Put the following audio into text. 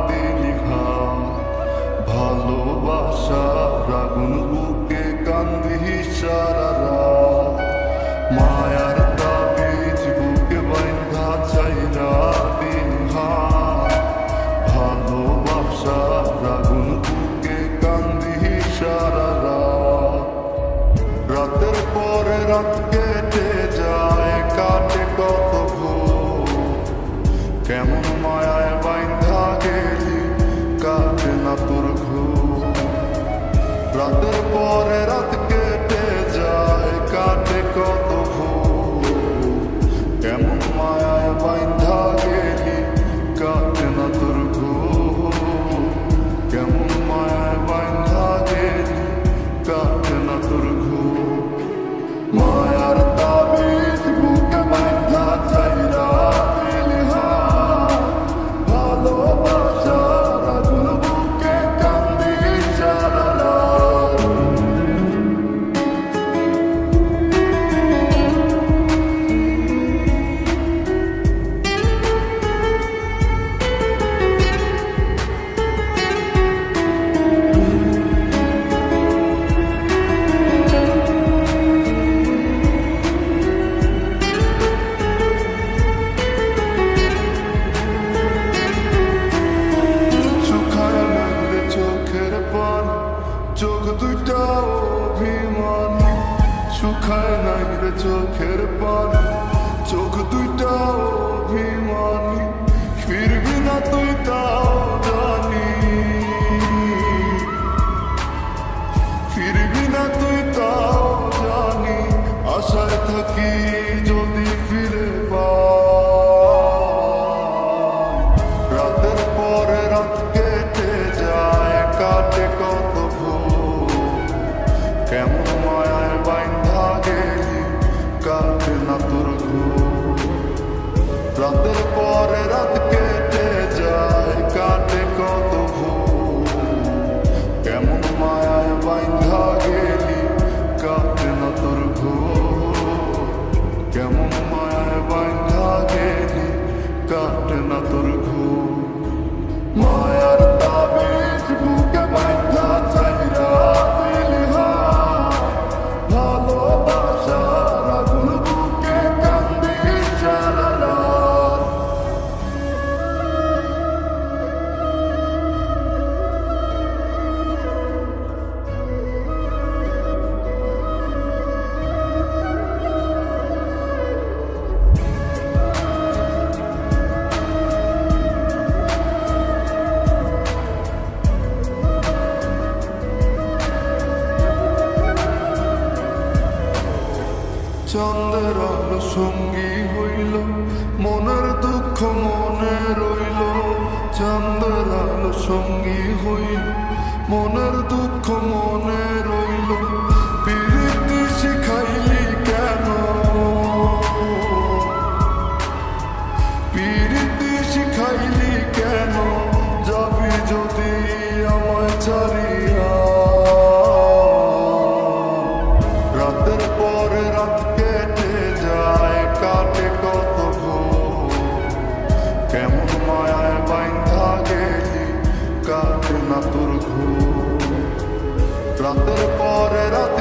দিলি হাত, ভালোবাসার আগুন বুকে কান্দি সারা রাত। মায়ার তাবিজ বুকে বাইন্ধা চাইরা দিলি হাত, ভালোবাসার আগুন বুকে কান্দি সারা রাত। রাতের পরে রাত কেটে যায়, কাটে কত ভোর, কেমন মায়ায় বাইন্ধা গেলি কাটে না তোর ঘুম। রাতের পরে রাত কেটে যায়, কাটে কত ভোর, কেমন মায়ায় বাইন্ধা গেলি কাটে না তোর ঘুম। কেমন মায়ায় বাইন্ধা গেলি কাটে না তোর ঘুম। মায়ার তাবিজ বুকে বাইন্ধা চাইরা দিলি হাত, ভালোবাসার আগুন বুকে কান্দি সারা রাত। শুকায় লাগলে চোখের পানি, চোখ দুইটা অভিমান। শুকায় নাই রে চোখের পানি, চোখ দুইটা অভিমানী। ফিরবি না তুই তাও জানি, ফিরবি না তুই তাও জানি। আশায় থাকি যদি ফিরে পাই। রাতের পরে রাত কেটে যায়, কাটে কত ভোর, কেমন মায়ায় বাইন্ধা গেলি কাটে না তোর ঘুম। রাতের পরে রাত কেটে যায়, কাটে কত ভোর, কেমন মায়ায় বাইন্ধা গেলি কাটে না তোর ঘুম। কেমন মায়ায় বাইন্ধা গেলি কাটে না তোর ঘুম। মায়ার তাবিজ বুকে বাইন্ধা চাইরা দিলি হাত, ভালোবাসার আগুন বুকে কান্দি সারা রাত। চন্দ্রের আলো সঙ্গী হইল, মনের দুঃখ মনে রইল। চন্দ্রের আলো সঙ্গী হইল, মনের দুঃখ মনে রইল। প্রীতি শিখাইলি কেন, প্রীতি শিখাইলি কেন, যাবি যদি আমায় ছাড়িয়া। রাতের পরে রাত কেটে যায়, কাটে কত ভোর, কেমন মায়ায় বাইন্ধা গেলি কাটে না তোর ঘুম। রাতের পরে রাত